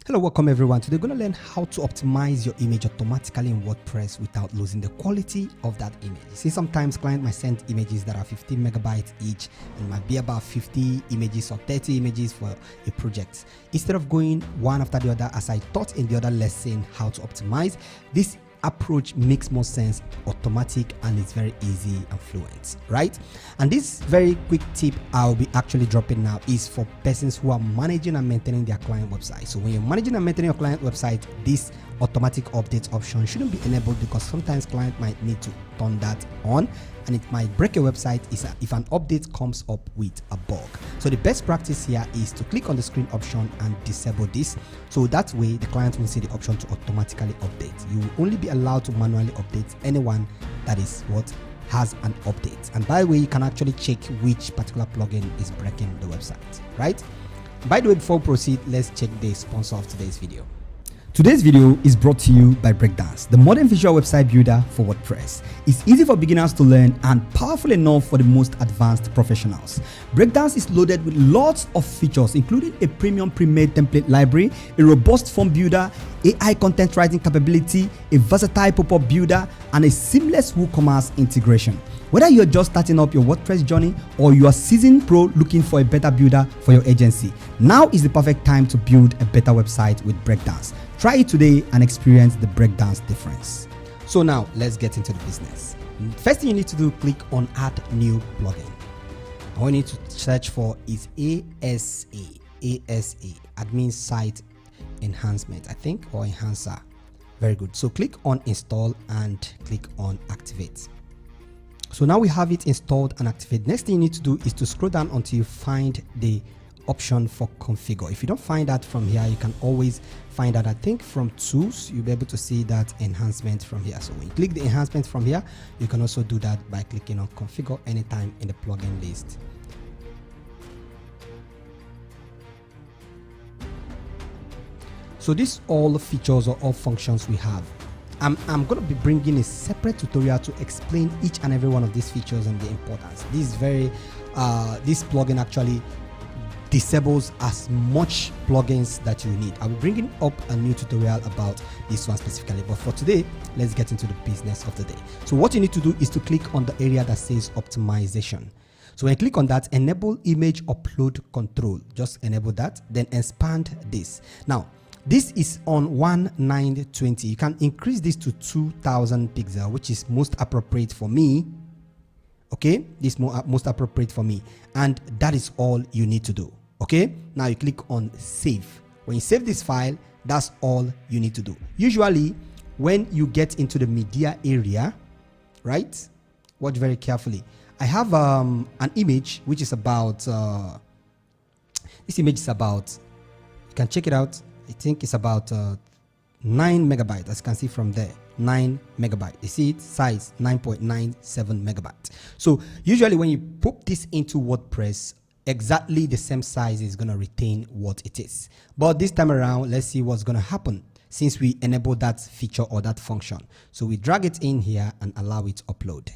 Hello, welcome everyone. Today we're going to learn how to optimize your image automatically in WordPress without losing the quality of that image. You see, sometimes clients might send images that are 15 megabytes each and might be about 50 images or 30 images for a project. Instead of going one after the other, as I taught in the other lesson how to optimize, this approach makes more sense, automatic, and it's very easy and fluent, right? And this very quick tip I'll be actually dropping now is for persons who are managing and maintaining their client website. So when you're managing and maintaining your client website, this automatic update option shouldn't be enabled because sometimes client might need to turn that on and it might break your website if an update comes up with a bug. So the best practice here is to click on the screen option and disable this, so that way the client will see the option to automatically update. You will only be allowed to manually update anyone that is what has an update. And by the way, you can actually check which particular plugin is breaking the website, right? By the way, before we proceed, let's check the sponsor of today's video. Today's video is brought to you by Breakdance, the modern visual website builder for WordPress. It's easy for beginners to learn and powerful enough for the most advanced professionals. Breakdance is loaded with lots of features, including a premium pre-made template library, a robust form builder, AI content writing capability, a versatile pop-up builder, and a seamless WooCommerce integration. Whether you're just starting up your WordPress journey or you are seasoned pro looking for a better builder for your agency, now is the perfect time to build a better website with Breakdance. Try it today and experience the Breakdance difference. So now let's get into the business. First thing you need to do, click on Add New Plugin. All you need to search for is ASA, Admin Site Enhancement, I think, or Enhancer. Very good. So click on Install and click on Activate. So now we have it installed and activated. Next thing you need to do is to scroll down until you find the option for configure. If you don't find that from here, you can always find that, I think, from tools. You'll be able to see that enhancement from here. So when you click the enhancement from here, you can also do that by clicking on configure anytime in the plugin list. So these all features or all functions we have. I'm going to be bringing a separate tutorial to explain each and every one of these features and the importance. This plugin actually disables as much plugins that you need. I'll be bringing up a new tutorial about this one specifically, but for today, let's get into the business of the day. So what you need to do is to click on the area that says optimization. So when you click on that, enable image upload control, just enable that, then expand this. Now, this is on 1920. You can increase this to 2000 pixels, which is most appropriate for me. Okay, this is most appropriate for me, and that is all you need to do. Okay, now you click on save. When you save this file, that's all you need to do. Usually when you get into the media area, right, watch very carefully. I have an image which is about this image is about, you can check it out. I think it's about 9 megabytes, as you can see from there. 9 megabytes. You see it, size 9.97 megabytes. So usually when you put this into WordPress, exactly the same size is going to retain what it is. But this time around, let's see what's going to happen since we enable that feature or that function. So we drag it in here and allow it to upload.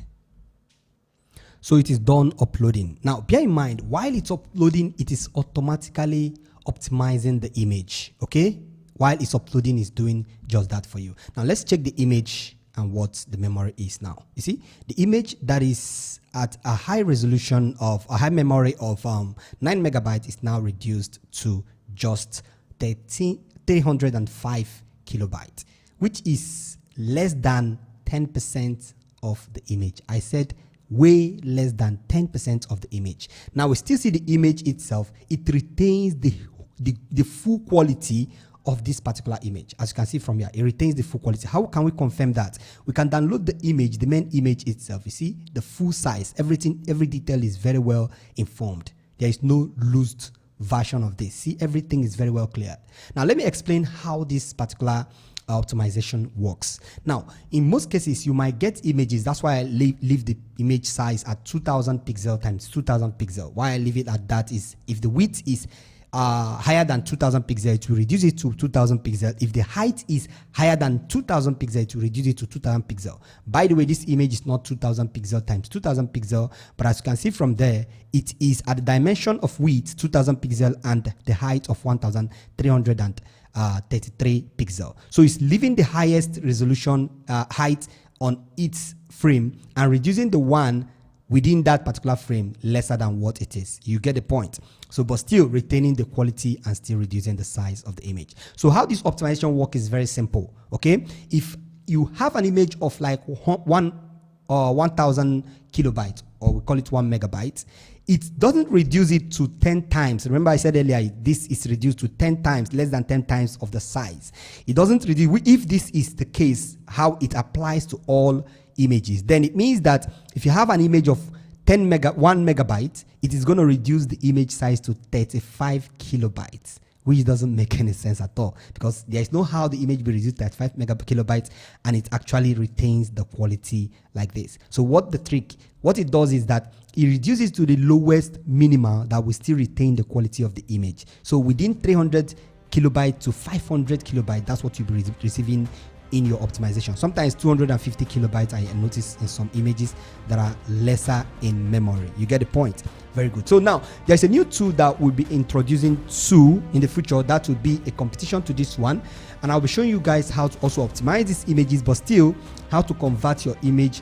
So it is done uploading. Now bear in mind, while it's uploading, it is automatically optimizing the image. Okay, while it's uploading, is doing just that for you. Now let's check the image and what the memory is now. You see, the image that is at a high resolution of a high memory of 9 megabytes is now reduced to just 305 kilobytes, which is less than 10% of the image. I said way less than 10% of the image. Now we still see the image itself. It retains the full quality of this particular image. As you can see from here, it retains the full quality. How can we confirm that? We can download the image, the main image itself. You see the full size, everything, every detail is very well informed. There is no loosed version of this. See, everything is very well cleared. Now let me explain how this particular optimization works. Now, in most cases, you might get images. That's why I leave the image size at 2000 pixel times 2000 pixel. Why I leave it at that is if the width is higher than 2000 pixel, it will reduce it to 2000 pixel. If the height is higher than 2000 pixel, it will reduce it to 2000 pixel. By the way, this image is not 2000 pixel times 2000 pixel, but as you can see from there, it is at the dimension of width 2000 pixel and the height of 1300 33 pixel. So it's leaving the highest resolution height on its frame and reducing the one within that particular frame lesser than what it is. You get the point. So, but still retaining the quality and still reducing the size of the image. So how this optimization work is very simple. Okay, if you have an image of like 1,000 kilobytes, or we call it 1 megabyte, it doesn't reduce it to 10 times. Remember I said earlier, this is reduced to 10 times, less than 10 times of the size. It doesn't reduce. If this is the case, how it applies to all images, then it means that if you have an image of 1 megabyte, it is going to reduce the image size to 35 kilobytes, which doesn't make any sense at all, because there is no how the image be reduced to 5 kilobytes and it actually retains the quality like this. So what it does is that it reduces to the lowest minimal that will still retain the quality of the image. So within 300 kilobyte to 500 kilobyte, that's what you'll be receiving in your optimization. Sometimes 250 kilobytes, I notice in some images that are lesser in memory. You get the point? Very good. So now there's a new tool that we'll be introducing soon in the future that will be a competition to this one, and I'll be showing you guys how to also optimize these images, but still how to convert your image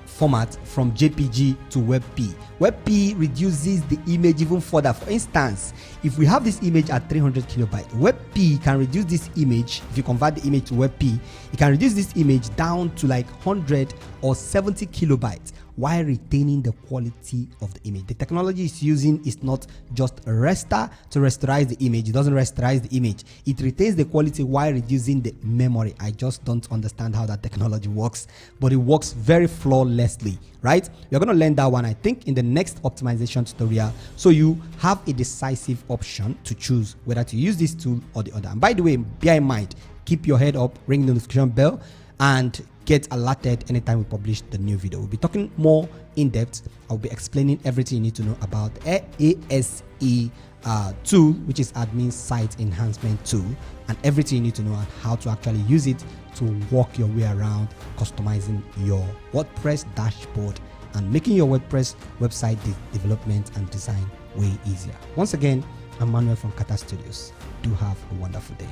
format from JPG to WebP. WebP reduces the image even further. For instance, if we have this image at 300 kilobyte, WebP can reduce this image. If you convert the image to WebP, it can reduce this image down to like 100 or 70 kilobytes while retaining the quality of the image. The technology it's using is not just a raster to rasterize the image. It doesn't rasterize the image. It retains the quality while reducing the memory. I just don't understand how that technology works, but it works very flawlessly, right? You're going to learn that one, I think, in the next optimization tutorial. So you have a decisive option to choose whether to use this tool or the other. And by the way, bear in mind, keep your head up, ring the notification bell, and get alerted anytime we publish the new video. We'll be talking more in depth. I'll be explaining everything you need to know about ASE tool, which is Admin Site Enhancement Tool, and everything you need to know on how to actually use it to walk your way around customizing your WordPress dashboard and making your WordPress website development and design way easier. Once again, I'm Manuel from Kata Studios. Do have a wonderful day.